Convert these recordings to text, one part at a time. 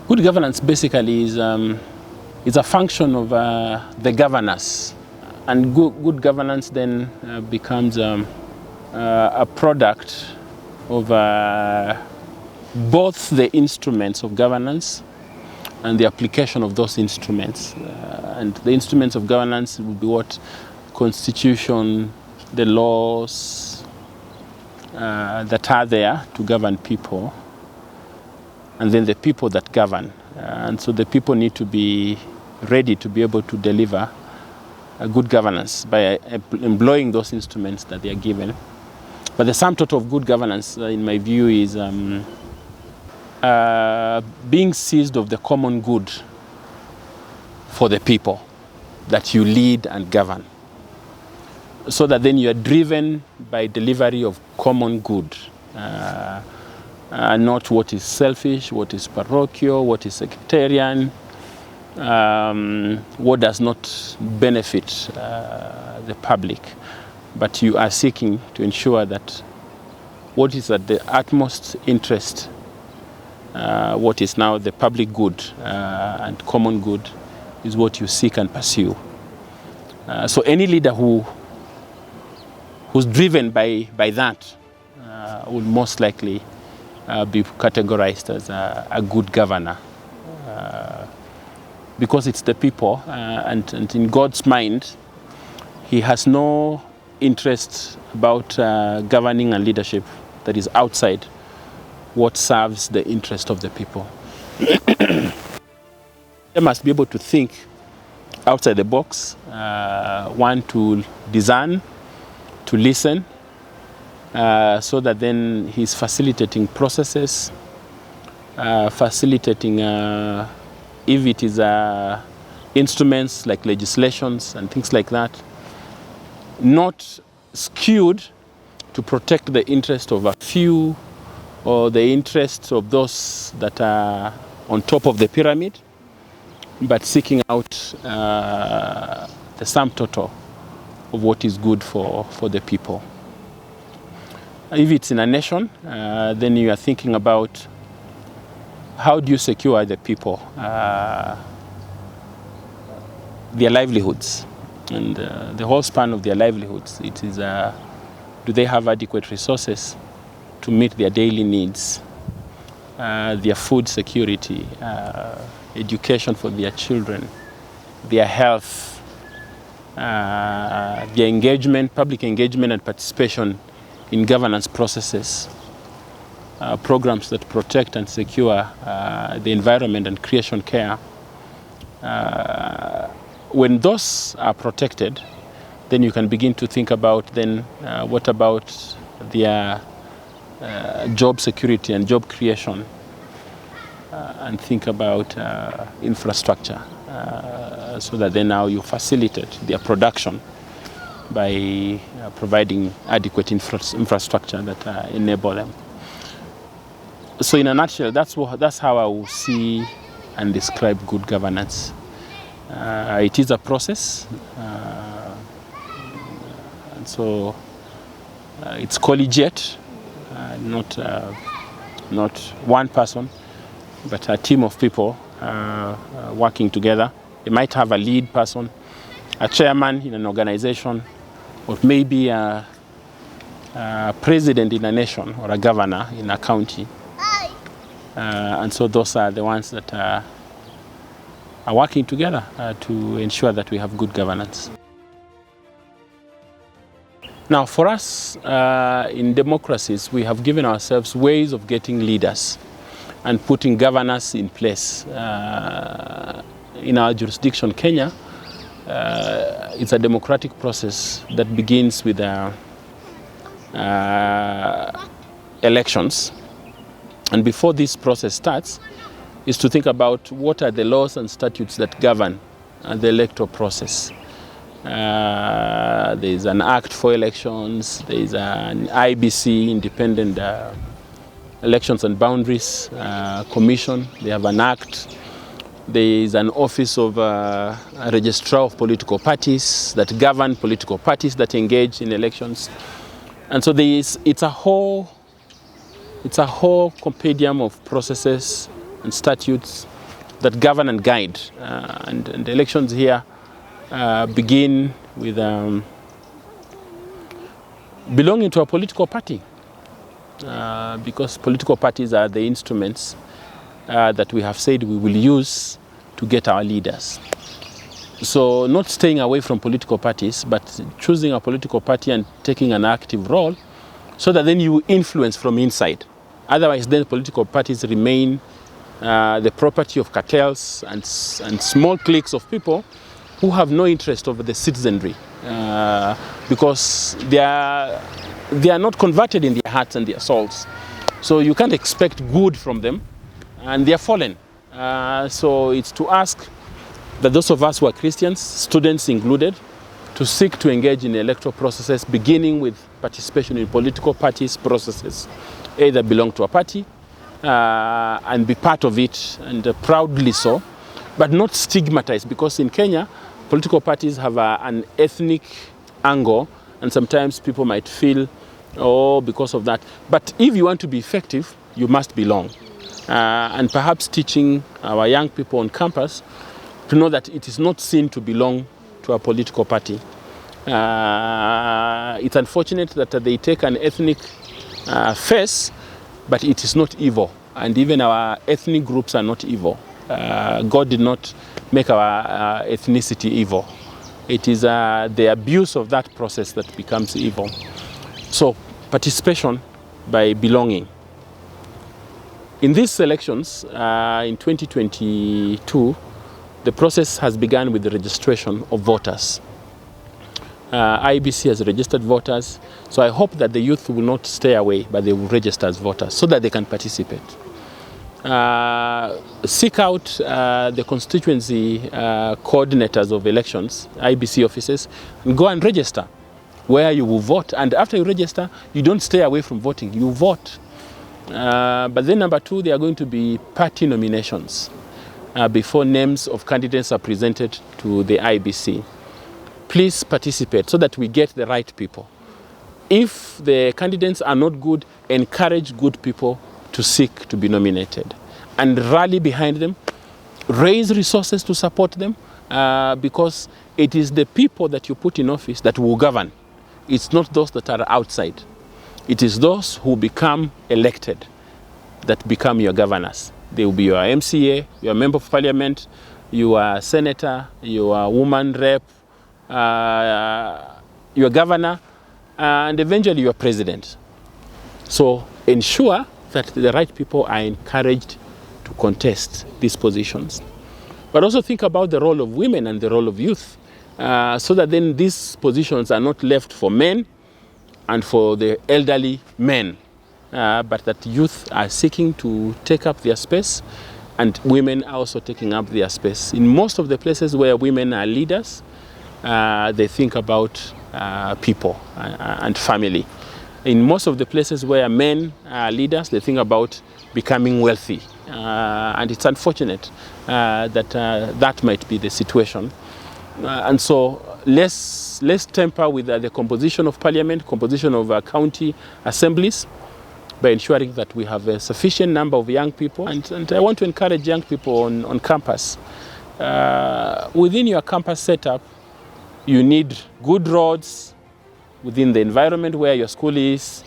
Good governance basically is a function of the governors, and good governance then becomes a product of both the instruments of governance and the application of those instruments. And the instruments of governance will be what? Constitution, the laws that are there to govern people, and then the people that govern. And so the people need to be ready to be able to deliver a good governance by employing those instruments that they are given. But the sum total of good governance, in my view, is being seized of the common good for the people that you lead and govern, so that then you are driven by delivery of common good, not what is selfish, what is parochial, what is sectarian, what does not benefit the public. But you are seeking to ensure that what is at the utmost interest, what is now the public good and common good, is what you seek and pursue. So any leader who's driven by that will most likely be categorized as a good governor, because it's the people, and in God's mind, He has no interest about governing and leadership that is outside what serves the interest of the people. They must be able to think outside the box, one, to discern, to listen, so that then he's facilitating processes, facilitating if it is instruments like legislations and things like that, not skewed to protect the interest of a few or the interests of those that are on top of the pyramid, but seeking out the sum total of what is good for the people. If it's in a nation, then you are thinking about how do you secure the people, their livelihoods, and the whole span of their livelihoods. It is, do they have adequate resources to meet their daily needs, their food security, education for their children, their health, their engagement, public engagement and participation in governance processes, programs that protect and secure the environment and creation care. When those are protected, then you can begin to think about then what about their job security and job creation, and think about infrastructure, so that then now you facilitate their production by providing adequate infrastructure that enable them. So in a nutshell, that's how I will see and describe good governance. It is a process, and so it's collegiate, not one person, but a team of people working together. They might have a lead person, a chairman in an organization, or maybe a president in a nation or a governor in a county. And so those are the ones that are working together to ensure that we have good governance. Now, for us in democracies, we have given ourselves ways of getting leaders and putting governance in place. In our jurisdiction, Kenya, it's a democratic process that begins with elections. And before this process starts, is to think about what are the laws and statutes that govern the electoral process. There is an Act for Elections, there is an IBC, Independent Elections and Boundaries Commission, they have an Act. There is an Office of a Registrar of Political Parties that govern political parties that engage in elections. And so it's a whole compendium of processes and statutes that govern and guide. And the elections here begin with belonging to a political party, because political parties are the instruments that we have said we will use to get our leaders. So not staying away from political parties, but choosing a political party and taking an active role so that then you influence from inside. Otherwise, then political parties remain the property of cartels and small cliques of people who have no interest over the citizenry, because they are not converted in their hearts and their souls. So you can't expect good from them, and they are fallen. So it's to ask that those of us who are Christians, students included, to seek to engage in electoral processes, beginning with participation in political parties processes, either belong to a party and be part of it, and proudly so, but not stigmatized, because in Kenya, political parties have an ethnic angle, and sometimes people might feel, oh, because of that. But if you want to be effective, you must belong. And perhaps teaching our young people on campus to know that it is not sin to belong to a political party. It's unfortunate that they take an ethnic face, but it is not evil. And even our ethnic groups are not evil. God did not make our ethnicity evil. It is the abuse of that process that becomes evil. So participation by belonging. In these elections, in 2022, the process has begun with the registration of voters. IEBC has registered voters, so I hope that the youth will not stay away, but they will register as voters so that they can participate. Seek out the constituency coordinators of elections, IEBC offices, and go and register where you will vote. And after you register, you don't stay away from voting, you vote. But then number two, there are going to be party nominations before names of candidates are presented to the IEBC. Please participate so that we get the right people. If the candidates are not good, encourage good people to seek to be nominated and rally behind them, raise resources to support them, because it is the people that you put in office that will govern. It's not those that are outside. It is those who become elected that become your governors. They will be your MCA, your member of parliament, your senator, your woman rep, your governor, and eventually your president. So ensure that the right people are encouraged to contest these positions. But also think about the role of women and the role of youth, so that then these positions are not left for men and for the elderly men, but that youth are seeking to take up their space, and women are also taking up their space. In most of the places where women are leaders, they think about people and family. In most of the places where men are leaders, they think about becoming wealthy. And it's unfortunate that that might be the situation. And so let's temper with the composition of parliament, composition of county assemblies, by ensuring that we have a sufficient number of young people. And I want to encourage young people on campus. Within your campus setup, you need good roads within the environment where your school is.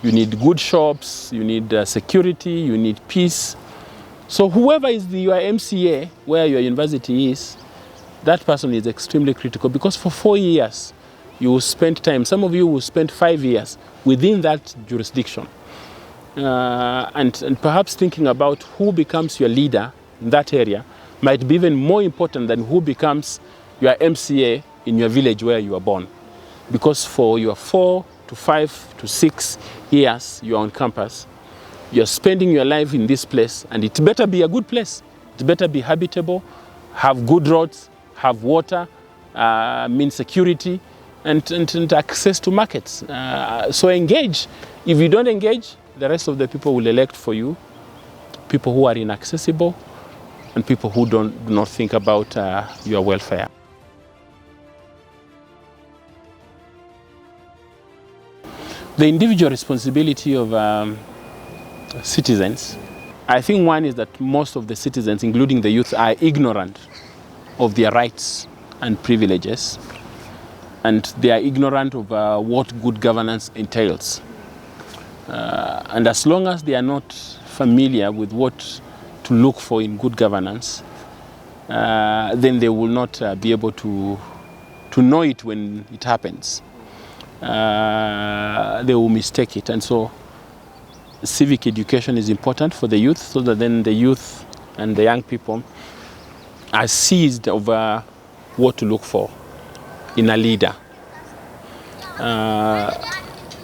You need good shops, you need security, you need peace. So whoever is your MCA where your university is, that person is extremely critical, because for 4 years you will spend time, some of you will spend 5 years within that jurisdiction. And perhaps thinking about who becomes your leader in that area might be even more important than who becomes your MCA in your village where you are born. Because for your 4 to 5 to 6 years you are on campus, you're spending your life in this place, and it better be a good place. It better be habitable, have good roads, have water, mean security, and access to markets. So engage. If you don't engage, the rest of the people will elect for you, people who are inaccessible and people who do not think about your welfare. The individual responsibility of citizens I think one is that most of the citizens, including the youth, are ignorant of their rights and privileges, and they are ignorant of what good governance entails. And as long as they are not familiar with what to look for in good governance, then they will not be able to know it when it happens. They will mistake it. And so civic education is important for the youth, so that then the youth and the young people are seized of what to look for in a leader.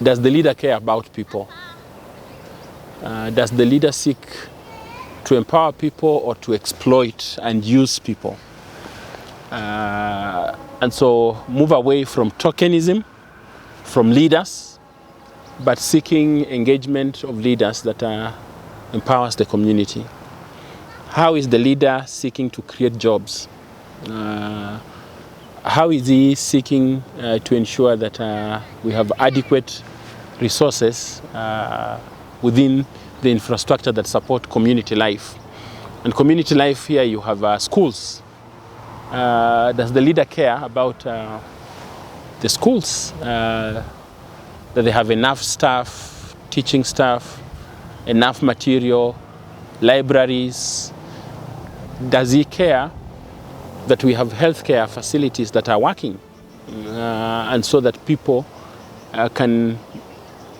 Does the leader care about people? Does the leader seek to empower people or to exploit and use people? And so move away from tokenism, from leaders, but seeking engagement of leaders that empowers the community. How is the leader seeking to create jobs? How is he seeking to ensure that we have adequate resources within the infrastructure that support community life? And community life here, you have schools. Does the leader care about the schools? That they have enough staff, teaching staff, enough material, libraries? Does he care that we have healthcare facilities that are working, and so that people can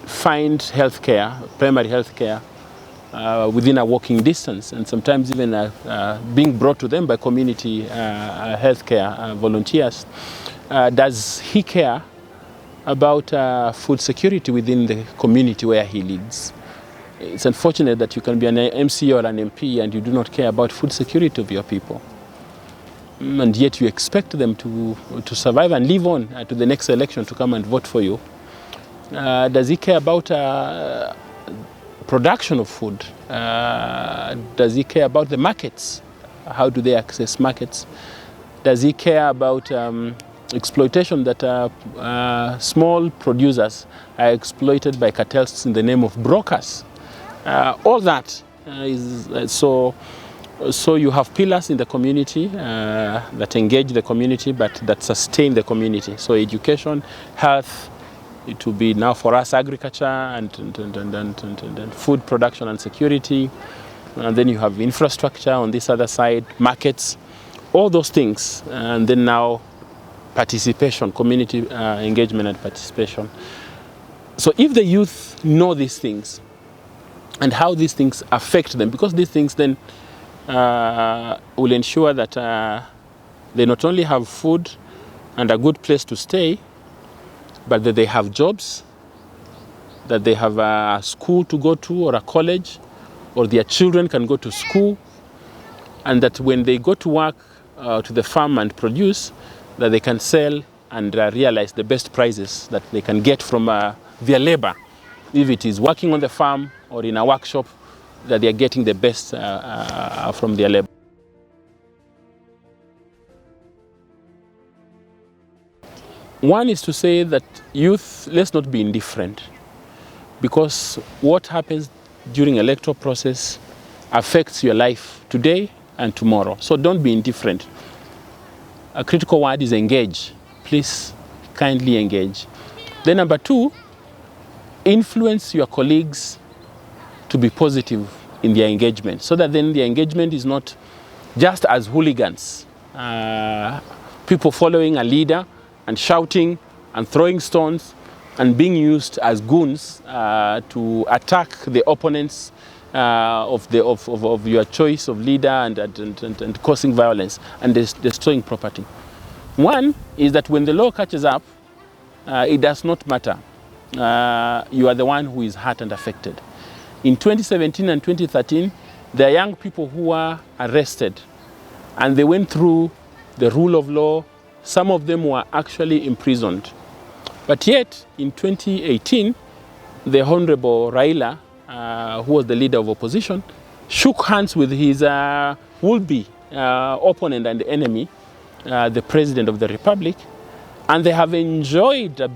find healthcare, primary healthcare, within a walking distance, and sometimes even being brought to them by community healthcare volunteers? Does he care about food security within the community where he lives? It's unfortunate that you can be an MC or an MP and you do not care about food security of your people. And yet you expect them to survive and live on to the next election to come and vote for you. Does he care about production of food? Does he care about the markets? How do they access markets? Does he care about exploitation that small producers are exploited by cartels in the name of brokers? All that is so you have pillars in the community that engage the community but that sustain the community. So education, health, it will be now for us agriculture and food production and security. And then you have infrastructure on this other side, markets, all those things. And then now participation, community engagement and participation. So if the youth know these things and how these things affect them, because these things then will ensure that they not only have food and a good place to stay, but that they have jobs, that they have a school to go to or a college, or their children can go to school, and that when they go to work to the farm and produce, that they can sell and realize the best prices that they can get from their labor. If it is working on the farm or in a workshop, that they are getting the best from their labor. One is to say that youth, let's not be indifferent, because what happens during electoral process affects your life today and tomorrow. So don't be indifferent. A critical word is engage. Please kindly engage. Then number two, influence your colleagues to be positive in their engagement, so that then the engagement is not just as hooligans, people following a leader and shouting and throwing stones and being used as goons to attack the opponents of your choice of leader and causing violence and destroying property. One is that when the law catches up, it does not matter. You are the one who is hurt and affected. In 2017 and 2013, there are young people who were arrested and they went through the rule of law. Some of them were actually imprisoned. But yet, in 2018, the Honorable Raila, who was the leader of opposition, shook hands with his would-be opponent and enemy, the President of the Republic, and they have enjoyed a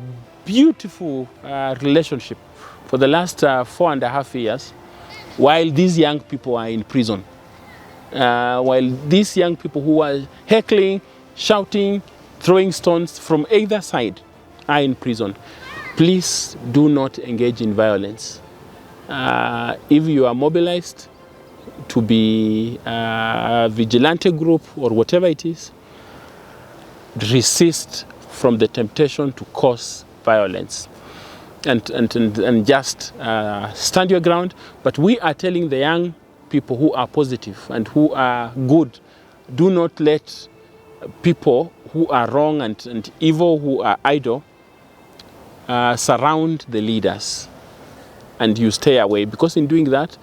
beautiful relationship for the last 4.5 years, while these young people are in prison. While these young people who are heckling, shouting, throwing stones from either side are in prison. Please do not engage in violence. If you are mobilized to be a vigilante group or whatever it is, resist from the temptation to cause violence. And just stand your ground. But we are telling the young people who are positive and who are good, do not let people who are wrong and evil, who are idle, surround the leaders. And you stay away, because in doing that,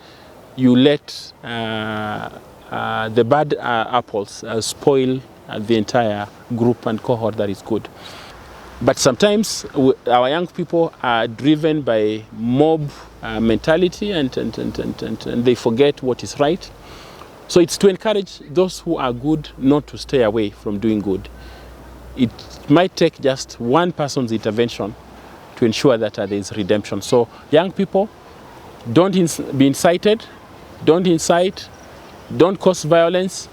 you let the bad apples spoil the entire group and cohort that is good. But sometimes our young people are driven by mob mentality and they forget what is right. So it's to encourage those who are good not to stay away from doing good. It might take just one person's intervention to ensure that there is redemption. So young people, don't be incited, don't incite, don't cause violence,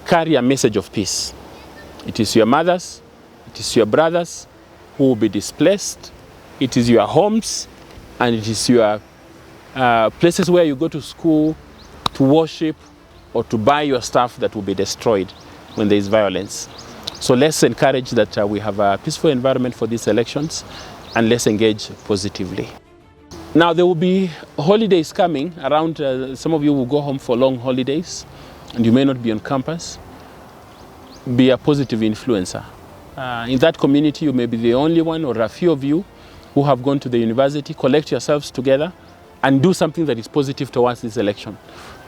carry a message of peace. It is your mothers, it is your brothers who will be displaced, it is your homes, and it is your places where you go to school, to worship, or to buy your stuff that will be destroyed when there is violence. So let's encourage that we have a peaceful environment for these elections, and let's engage positively. Now there will be holidays coming around. Some of you will go home for long holidays, and you may not be on campus. Be a positive influencer. In that community, you may be the only one or a few of you who have gone to the university. Collect yourselves together and do something that is positive towards this election.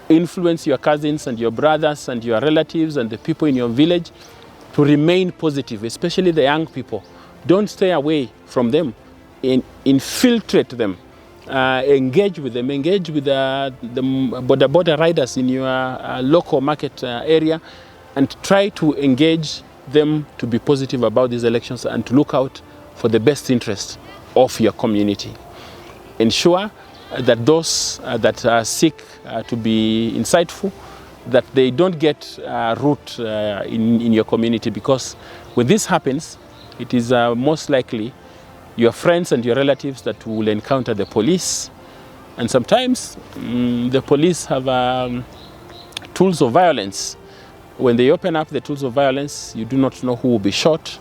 Influence your cousins and your brothers and your relatives and the people in your village to remain positive, especially the young people. Don't stay away from them. Infiltrate them. Engage with them. Engage with the border riders in your local market area, and try to engage them to be positive about these elections and to look out for the best interest of your community. Ensure that those that seek to be insightful, that they don't get root in your community, because when this happens, it is most likely your friends and your relatives that will encounter the police. And sometimes the police have tools of violence. When they open up the tools of violence, you do not know who will be shot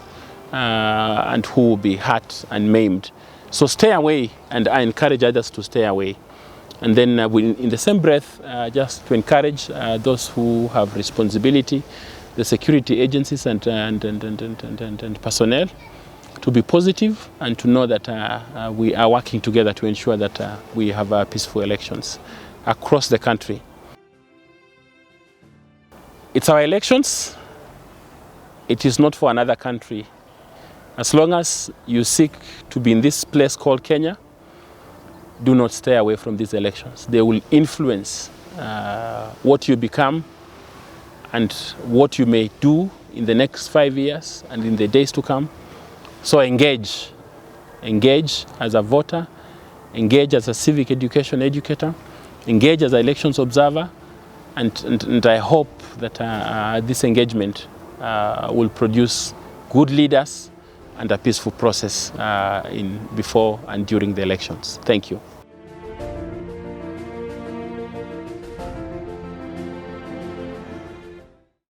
and who will be hurt and maimed. So stay away, and I encourage others to stay away. And then in the same breath, just to encourage those who have responsibility, the security agencies and personnel, to be positive and to know that we are working together to ensure that we have peaceful elections across the country. It's our elections. It is not for another country. As long as you seek to be in this place called Kenya, do not stay away from these elections. They will influence what you become and what you may do in the next 5 years and in the days to come. So engage. Engage as a voter, engage as a civic education educator, engage as an elections observer, and I hope that this engagement will produce good leaders and a peaceful process before and during the elections. Thank you.